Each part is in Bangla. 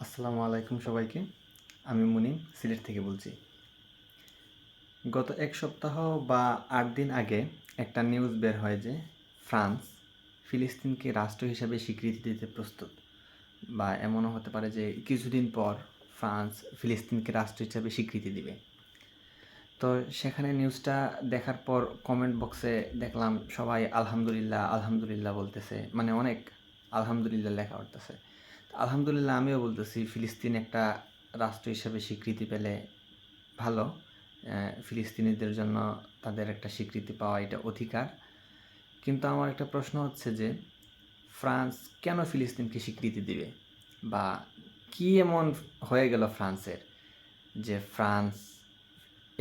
আসসালামু আলাইকুম সবাইকে। আমি মুনিম সিলেট থেকে বলছি। গত এক সপ্তাহ বা ৮ দিন আগে একটা নিউজ বের হয় যে ফ্রান্স ফিলিস্তিনকে রাষ্ট্র হিসাবে স্বীকৃতি দিতে প্রস্তুত, বা এমনও হতে পারে যে কিছুদিন পর ফ্রান্স ফিলিস্তিনকে রাষ্ট্র হিসাবে স্বীকৃতি দিবে। তো সেখানে নিউজটা দেখার পর কমেন্ট বক্সে দেখলাম সবাই আলহামদুলিল্লাহ আলহামদুলিল্লাহ বলতেছে, মানে অনেক আলহামদুলিল্লাহ লেখা উঠতেছে। আলহামদুলিল্লাহ আমিও বলতেছি, ফিলিস্তিন একটা রাষ্ট্র হিসেবে স্বীকৃতি পেলে ভালো। ফিলিস্তিনিদের জন্য তাদের একটা স্বীকৃতি পাওয়া এটা অধিকার। কিন্তু আমার একটা প্রশ্ন হচ্ছে যে ফ্রান্স কেন ফিলিস্তিনকে স্বীকৃতি দিবে, বা কী এমন হয়ে গেল ফ্রান্সের যে ফ্রান্স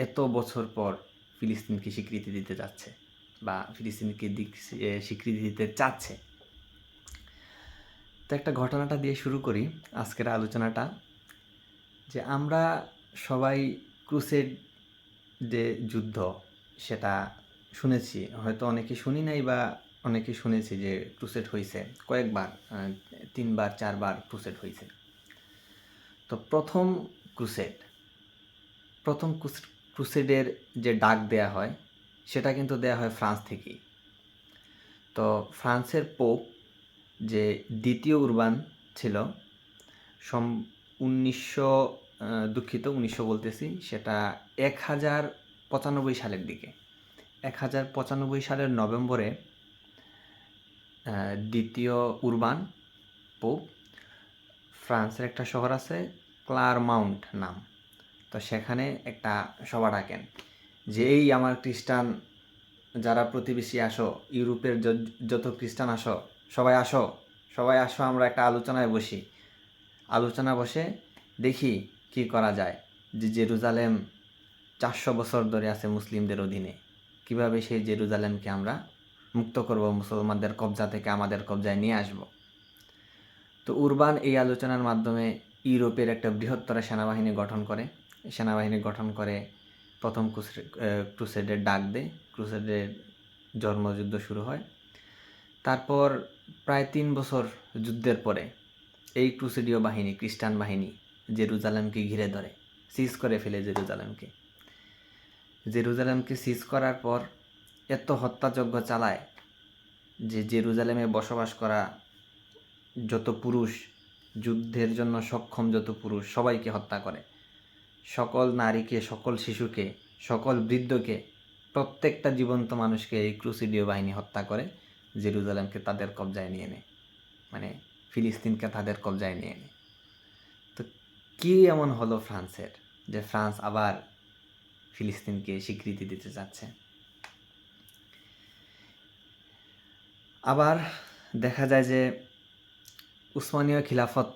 এত বছর পর ফিলিস্তিনকে স্বীকৃতি দিতে যাচ্ছে বা ফিলিস্তিনকে স্বীকৃতি দিতে চাচ্ছে। তো একটা ঘটনাটা দিয়ে শুরু করি আজকের আলোচনাটা, যে আমরা সবাই ক্রুসেড যে যুদ্ধ সেটা শুনেছি, হয়তো অনেকে শুনি নাই বা অনেকে শুনেছি যে ক্রুসেড হয়েছে কয়েকবার, 3বার 4বার ক্রুসেড হয়েছে। তো প্রথম ক্রুসেডের যে ডাক দেয়া হয় সেটা কিন্তু দেয়া হয় ফ্রান্স থেকেই। তো ফ্রান্সের পোপ যে দ্বিতীয় উরবান ছিল, 1900 বলতেছি, সেটা 1095 সালের দিকে, 1095 সালের নভেম্বরে দ্বিতীয় উরবান পোপ ফ্রান্সের একটা শহর আছে ক্লারমাউন্ট নাম, তো সেখানে একটা সভা ডাকেন যে এই আমার খ্রিস্টান যারা প্রতিবেশী আসো, ইউরোপের যত খ্রিস্টান আসো, সবাই আসো, আমরা একটা আলোচনায় বসি। আলোচনা বসে দেখি কি করা যায়, যে জেরুজালেম 400 বছর ধরে আছে মুসলিমদের অধীনে, কিভাবে সেই জেরুজালেমকে আমরা মুক্ত করব, মুসলমানদের কবজা থেকে আমাদের কবজায় নিয়ে আসব। তো উরবান এই আলোচনার মাধ্যমে ইউরোপের একটা বৃহত্তর সেনাবাহিনী গঠন করে প্রথম ক্রুসেডের ডাক দেয়, ক্রুসেডের জন্মযুদ্ধ শুরু হয়। তারপর প্রায় 3 বছর যুদ্ধের পরে এই ক্রুসেডীয় বাহিনী, খ্রিস্টান বাহিনী জেরুজালেমকে ঘিরে ধরে, সিজ করে ফেলে জেরুজালেমকে সিজ করার পর এত হত্যাযজ্ঞ চালায় যে জেরুজালেমে বসবাস করা যত পুরুষ, যুদ্ধের জন্য সক্ষম যত পুরুষ, সবাইকে হত্যা করে। সকল নারীকে, সকল শিশুকে, সকল বৃদ্ধকে, প্রত্যেকটা জীবন্ত মানুষকে এই ক্রুসেডীয় বাহিনী হত্যা করে জেরুজালেমকে তাদের কবজায় নিয়ে নেয়, মানে ফিলিস্তিনকে তাদের কবজায় নিয়ে নেয়। তো কী এমন হলো ফ্রান্সের যে ফ্রান্স আবার ফিলিস্তিনকে স্বীকৃতি দিতে যাচ্ছে? আবার দেখা যায় যে উসমানীয় খিলাফত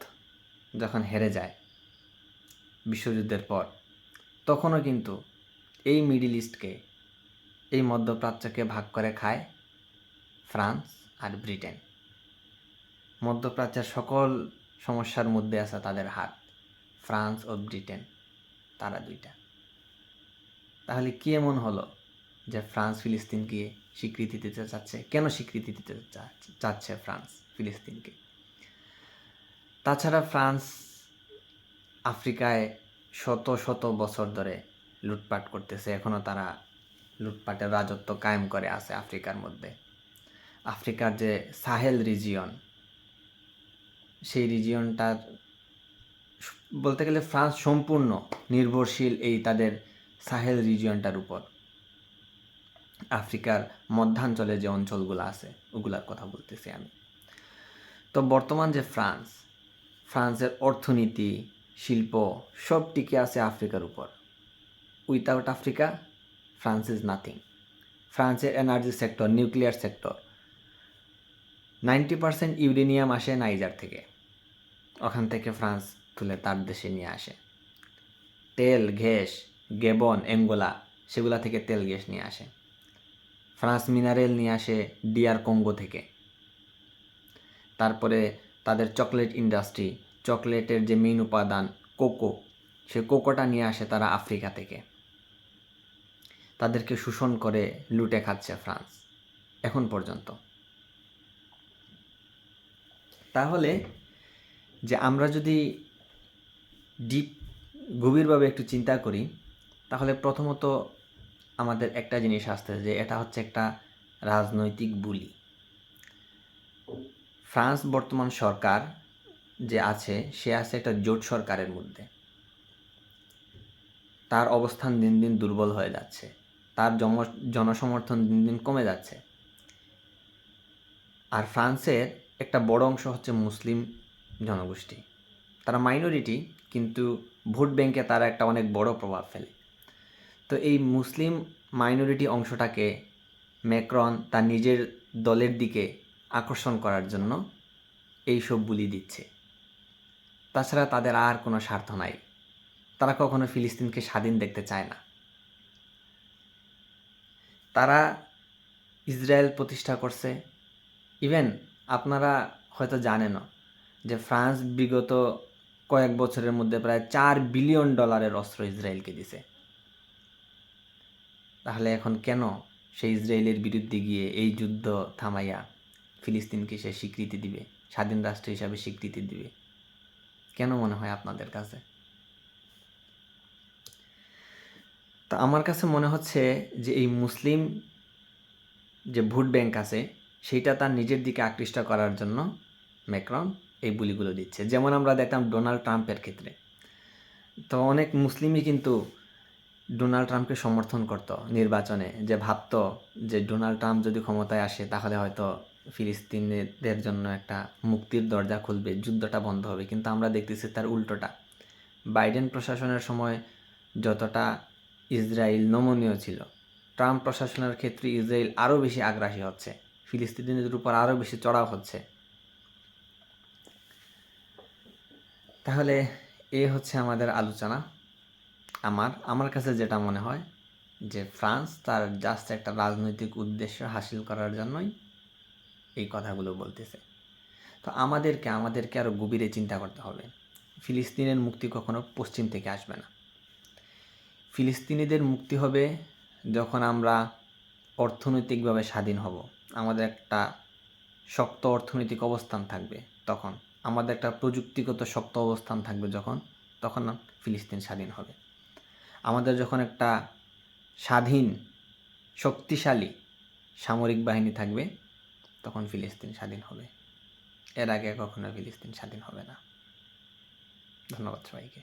যখন হেরে যায় বিশ্বযুদ্ধের পর, তখনও কিন্তু এই মিডিল ইস্টকে, এই মধ্যপ্রাচ্যকে ভাগ করে খায় ফ্রান্স আর ব্রিটেন। মধ্যপ্রাচ্যের সকল সমস্যার মধ্যে আছে তাদের হাত, ফ্রান্স ও ব্রিটেন, তারা দুইটা। তাহলে কি এমন হলো যে ফ্রান্স ফিলিস্তিনকে স্বীকৃতি দিতে চাচ্ছে? কেন স্বীকৃতি দিতে চাচ্ছে ফ্রান্স ফিলিস্তিনকে? তাছাড়া ফ্রান্স আফ্রিকায় শত শত বছর ধরে লুটপাট করতেছে, এখনও তারা লুটপাটের রাজত্ব কায়েম করে আছে আফ্রিকার মধ্যে। আফ্রিকার যে সাহেল রিজিয়ন, সেই রিজিয়নটার বলতে গেলে ফ্রান্স সম্পূর্ণ নির্ভরশীল এই তাদের সাহেল রিজিয়নটার উপর। আফ্রিকার মধ্যাঞ্চলে যে অঞ্চলগুলো আছে ওগুলার কথা বলতেছি আমি। তো বর্তমান যে ফ্রান্সের অর্থনীতি, শিল্প সব টিকে আছে আফ্রিকার উপর। Without Africa France is nothing. ফ্রান্সের energy sector, nuclear sector, 90% uranium আসে নাইজার থেকে, ওখান থেকে ফ্রান্স তুলে তার দেশে নিয়ে আসে। তেল, গ্যাস, গেবন, অ্যাঙ্গোলা, সেগুলা থেকে তেল গ্যাস নিয়ে আসে। ফ্রান্স মিনারেল নিয়ে আসে ডিআর কঙ্গো থেকে। তারপরে তাদের চকলেট ইন্ডাস্ট্রি, চকলেটের যে মেইন উপাদান কোকো, সে কোকোটা নিয়ে আসে তারা আফ্রিকা থেকে। তাদেরকে শোষণ করে লুটে খাচ্ছে ফ্রান্স এখন পর্যন্ত। তাহলে যে আমরা যদি গভীরভাবে একটু চিন্তা করি, তাহলে প্রথমত আমাদের একটা জিনিস আসছে যে এটা হচ্ছে একটা রাজনৈতিক বুলি। ফ্রান্স বর্তমান সরকার যে আছে, সে আছে একটা জোট সরকারের মধ্যে। তার অবস্থান দিন দিন দুর্বল হয়ে যাচ্ছে, তার জনসমর্থন দিন দিন কমে যাচ্ছে। আর ফ্রান্সের একটা বড় অংশ হচ্ছে মুসলিম জনগোষ্ঠী। তারা মাইনরিটি, কিন্তু ভোট ব্যাংকে তারা একটা অনেক বড় প্রভাব ফেলে। তো এই মুসলিম মাইনরিটি অংশটাকে ম্যাক্রন তার নিজের দলের দিকে আকর্ষণ করার জন্য এইসব বুলি দিচ্ছে। তাছাড়া তাদের আর কোনো স্বার্থ নাই। তারা কখনো ফিলিস্তিনকে স্বাধীন দেখতে চায় না। তারা ইসরায়েল প্রতিষ্ঠা করছে। ইভেন আপনারা হয়তো জানেনও যে ফ্রান্স বিগত কয়েক বছরের মধ্যে প্রায় $4 বিলিয়ন অস্ত্র ইসরায়েলকে দিছে। তাহলে এখন কেন সে ইসরায়েলের বিরুদ্ধে গিয়ে এই যুদ্ধ থামাইয়া ফিলিস্তিনকে সে স্বীকৃতি দিবে, স্বাধীন রাষ্ট্র হিসাবে স্বীকৃতি দিবে? কেন মনে হয় আপনাদের কাছে? তা আমার কাছে মনে হচ্ছে যে এই মুসলিম যে ভোট ব্যাংক আছে, সেইটা তার নিজের দিকে আকৃষ্ট করার জন্য ম্যাক্রন এই বুলিগুলো দিচ্ছে। যেমন আমরা দেখতাম ডোনাল্ড ট্রাম্পের ক্ষেত্রে, তো অনেক মুসলিমই কিন্তু ডোনাল্ড ট্রাম্পকে সমর্থন করত নির্বাচনে, যে ভাবতো যে ডোনাল্ড ট্রাম্প যদি ক্ষমতায় আসে তাহলে হয়তো ফিলিস্তিনিদের জন্য একটা মুক্তির দরজা খুলবে, যুদ্ধটা বন্ধ হবে। কিন্তু আমরা দেখতেছি তার উল্টোটা। বাইডেন প্রশাসনের সময় যতটা ইসরায়েল নমনীয় ছিল, ট্রাম্প প্রশাসনের ক্ষেত্রে ইসরায়েল আরও বেশি আগ্রাসী হচ্ছে, ফিলিস্তিনিদের উপর আরও বেশি চড়াও হচ্ছে। তাহলে এ হচ্ছে আমাদের আলোচনা। আমার কাছে যেটা মনে হয় যে ফ্রান্স তার জাস্ট একটা রাজনৈতিক উদ্দেশ্য হাসিল করার জন্যই এই কথাগুলো বলতেছে। তো আমাদেরকে আরও গভীরে চিন্তা করতে হবে। ফিলিস্তিনের মুক্তি কখনো পশ্চিম থেকে আসবে না। ফিলিস্তিনিদের মুক্তি হবে যখন আমরা অর্থনৈতিকভাবে স্বাধীন হব, আমাদের একটা শক্ত অর্থনৈতিক অবস্থান থাকবে তখন, আমাদের একটা প্রযুক্তিগত শক্ত অবস্থান থাকবে তখন ফিলিস্তিন স্বাধীন হবে। আমাদের যখন একটা স্বাধীন শক্তিশালী সামরিক বাহিনী থাকবে তখন ফিলিস্তিন স্বাধীন হবে। এর আগে কখনো ফিলিস্তিন স্বাধীন হবে না। ধন্যবাদ সবাইকে।